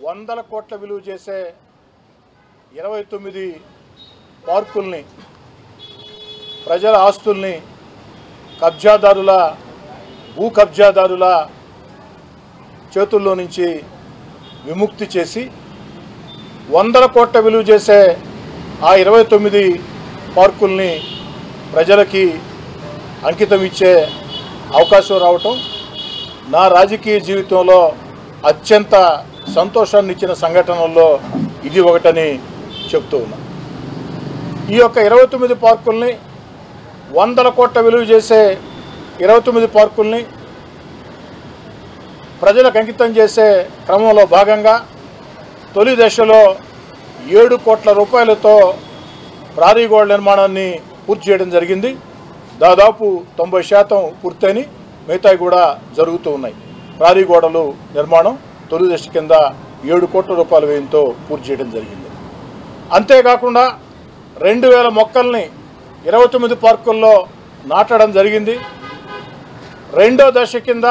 వందల కోట్ల విలువ చేసే 29 పార్కుల్ని ప్రజల ఆస్తుల్ని భూ కబ్జాదారుల చేతుల్లో నుంచి విముక్తి చేసి వందల కోట్ల విలువ చేసే ఆ 29 పార్కుల్ని ప్రజలకి అంకితం ఇచ్చే అవకాశం రావటం నా రాజకీయ జీవితంలో అత్యంత సంతోషాన్ని ఇచ్చిన సంఘటనల్లో ఇది ఒకటని చెప్తూ ఉన్నా. ఈ యొక్క 29 పార్కుల్ని వందల కోట్ల విలువ చేసే 29 పార్కుల్ని ప్రజలకు అంకితం చేసే క్రమంలో భాగంగా తొలి దశలో 7 కోట్ల రూపాయలతో ప్రహరీ గోడ నిర్మాణాన్ని పూర్తి చేయడం జరిగింది. దాదాపు 90% పూర్తయిని మిగతాయి కూడా జరుగుతూ ఉన్నాయి. ప్రహరీ గోడలు నిర్మాణం తొలి దశ కింద 7 కోట్ల రూపాయల వ్యయంతో పూర్తి చేయడం జరిగింది. అంతేకాకుండా 2000 మొక్కల్ని 29 పార్కుల్లో నాటడం జరిగింది. రెండో దశ కింద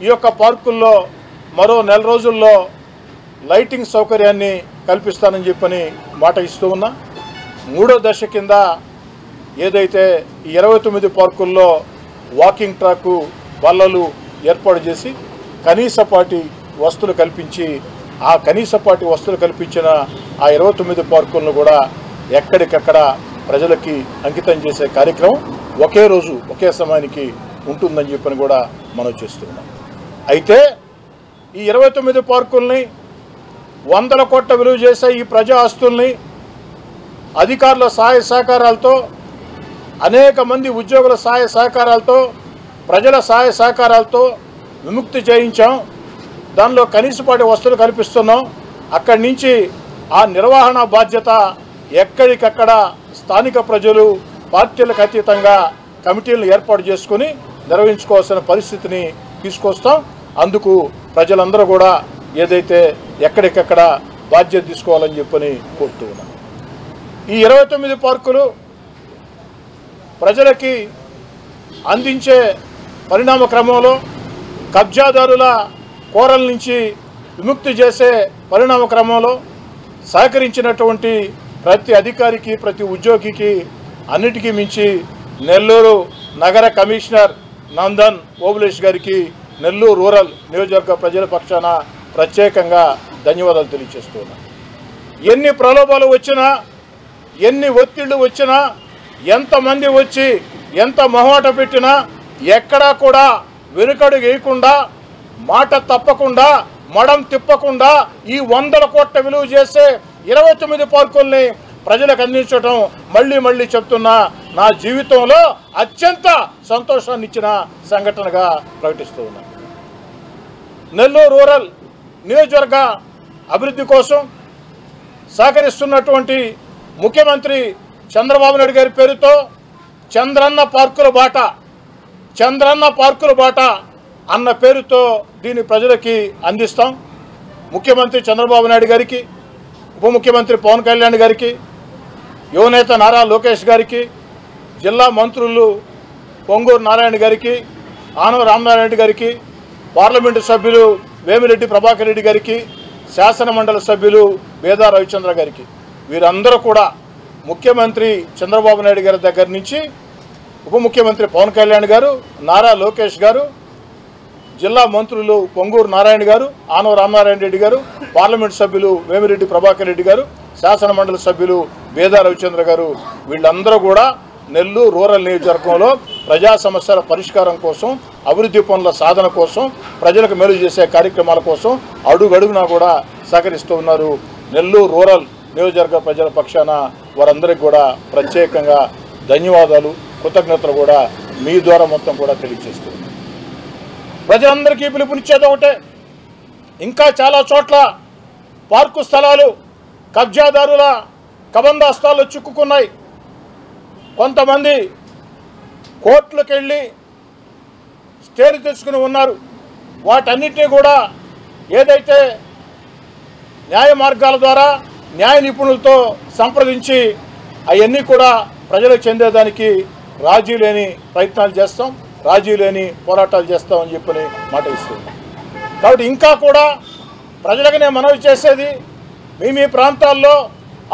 ఈ యొక్క పార్కుల్లో మరో నెల రోజుల్లో లైటింగ్ సౌకర్యాన్ని కల్పిస్తానని చెప్పని మాట ఇస్తూ ఉన్నా. మూడో దశ కింద ఏదైతే ఈ 29 పార్కుల్లో వాకింగ్ ట్రాకు బల్లలు ఏర్పాటు చేసి కనీసపాటి వస్తువులు కల్పించి ఆ కనీసపాటి వస్తువులు కల్పించిన ఆ 29 పార్కులను కూడా ఎక్కడికక్కడ ప్రజలకి అంకితం చేసే కార్యక్రమం ఒకే రోజు ఒకే సమయానికి ఉంటుందని చెప్పని కూడా మనం చేస్తున్నాం. అయితే ఈ 29 పార్కుల్ని వందల కోట్ల విలువ చేసే ఈ ప్రజా ఆస్తుల్ని అధికారుల సహాయ సహకారాలతో అనేక మంది ఉద్యోగుల సహాయ సహకారాలతో ప్రజల సహాయ సహకారాలతో విముక్తి చేయించాం. దానిలో కనీసపాటి వస్తువులు కల్పిస్తున్నాం. అక్కడి నుంచి ఆ నిర్వహణ బాధ్యత ఎక్కడికక్కడ స్థానిక ప్రజలు పార్టీలకు అతీతంగా కమిటీలను ఏర్పాటు చేసుకుని నిర్వహించుకోవాల్సిన పరిస్థితిని తీసుకొస్తాం. అందుకు ప్రజలందరూ కూడా ఏదైతే ఎక్కడికక్కడ బాధ్యత తీసుకోవాలని చెప్పని కోరుతూ ఉన్నాం. ఈ 29 పార్కులు ప్రజలకి అందించే పరిణామ క్రమంలో కబ్జాదారుల కోరల నుంచి విముక్తి చేసే పరిణామ క్రమంలో సహకరించినటువంటి ప్రతి అధికారికి ప్రతి ఉద్యోగికి అన్నిటికీ మించి నెల్లూరు నగర కమిషనర్ నందన్ ఓబులేష్ గారికి నెల్లూరు రూరల్ నియోజకవర్గ ప్రజల పక్షాన ప్రత్యేకంగా ధన్యవాదాలు తెలియజేస్తున్నాను. ఎన్ని ప్రలోభాలు వచ్చినా ఎన్ని ఒత్తిళ్లు వచ్చినా ఎంతమంది వచ్చి ఎంత మొహమాట పెట్టినా ఎక్కడా కూడా వెనుకడుగు వేయకుండా మాట తప్పకుండా మడం తిప్పకుండా ఈ వందల కోట్ల విలువ చేసే 29 పార్కుల్ని ప్రజలకు అందించడం మళ్ళీ చెప్తున్నా నా జీవితంలో అత్యంత సంతోషాన్ని ఇచ్చిన సంఘటనగా ప్రకటిస్తూ ఉన్నాను. నెల్లూరు రూరల్ నియోజకవర్గ అభివృద్ధి కోసం సహకరిస్తున్నటువంటి ముఖ్యమంత్రి చంద్రబాబు నాయుడు గారి పేరుతో చంద్రన్న పార్కుల బాట అన్న పేరుతో దీన్ని ప్రజలకి అందిస్తాం. ముఖ్యమంత్రి చంద్రబాబు నాయుడు గారికి, ఉప ముఖ్యమంత్రి పవన్ కళ్యాణ్ గారికి, యువనేత నారా లోకేష్ గారికి, జిల్లా మంత్రులు పొంగూరు నారాయణ గారికి, ఆనవ రామనారాయణ గారికి, పార్లమెంటు సభ్యులు వేమిరెడ్డి ప్రభాకర్ రెడ్డి గారికి, శాసన మండలి సభ్యులు బేదా రవిచంద్ర గారికి, వీరందరూ కూడా ముఖ్యమంత్రి చంద్రబాబు నాయుడు గారి దగ్గర నుంచి ఉప ముఖ్యమంత్రి పవన్ కళ్యాణ్ గారు, నారా లోకేష్ గారు, జిల్లా మంత్రులు పొంగూరు నారాయణ గారు, ఆనవ రామనారాయణ రెడ్డి గారు, పార్లమెంటు సభ్యులు వేమిరెడ్డి ప్రభాకర్ రెడ్డి గారు, శాసన మండలి సభ్యులు బేదా రవిచంద్ర గారు, వీళ్ళందరూ కూడా నెల్లూరు రూరల్ నియోజకవర్గంలో ప్రజా సమస్యల పరిష్కారం కోసం, అభివృద్ధి పనుల సాధన కోసం, ప్రజలకు మేలు చేసే కార్యక్రమాల కోసం అడుగడుగునా కూడా సహకరిస్తూ ఉన్నారు. నెల్లూరు రూరల్ నియోజకవర్గ ప్రజల పక్షాన వారందరికీ కూడా ప్రత్యేకంగా ధన్యవాదాలు, కృతజ్ఞతలు కూడా మీ ద్వారా మొత్తం కూడా తెలియజేస్తుంది. ప్రజలందరికీ పిలుపునిచ్చేది ఒకటే, ఇంకా చాలా చోట్ల పార్కు స్థలాలు కబ్జాదారుల కబందాస్తాల్లో చిక్కుకున్నాయి. కొంతమంది కోర్టులకు వెళ్ళి స్టేలు తెచ్చుకుని ఉన్నారు. వాటన్నిటినీ కూడా ఏదైతే న్యాయ మార్గాల ద్వారా న్యాయ నిపుణులతో సంప్రదించి అవన్నీ కూడా ప్రజలకు చెందేదానికి రాజీ లేని ప్రయత్నాలు చేస్తాం, రాజీ లేని పోరాటాలు చేస్తామని చెప్పని మాట ఇస్తున్నాం. కాబట్టి ఇంకా కూడా ప్రజలకు నేను మనవి చేసేది, మీ ప్రాంతాల్లో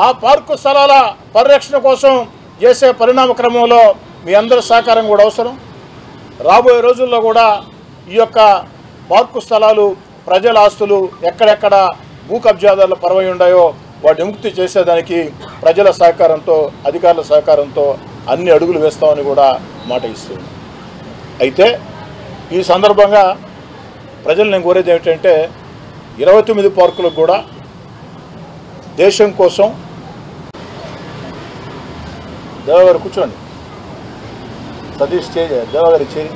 ఆ పార్కు స్థలాల పరిరక్షణ కోసం చేసే పరిణామ క్రమంలో మీ అందరి సహకారం కూడా అవసరం. రాబోయే రోజుల్లో కూడా ఈ యొక్క పార్కు స్థలాలు, ప్రజల ఆస్తులు ఎక్కడెక్కడ భూ కబ్జాదారుల పరవై ఉన్నాయో వాటి విముక్తి చేసేదానికి ప్రజల సహకారంతో, అధికారుల సహకారంతో అన్ని అడుగులు వేస్తామని కూడా మాట ఇస్తుంది. అయితే ఈ సందర్భంగా ప్రజలు నేను కోరేది ఏమిటంటే 29 పార్కులకు కూడా దేశం కోసం దేవగారు కూర్చోండి, సతీష్ దేవగారి చేరి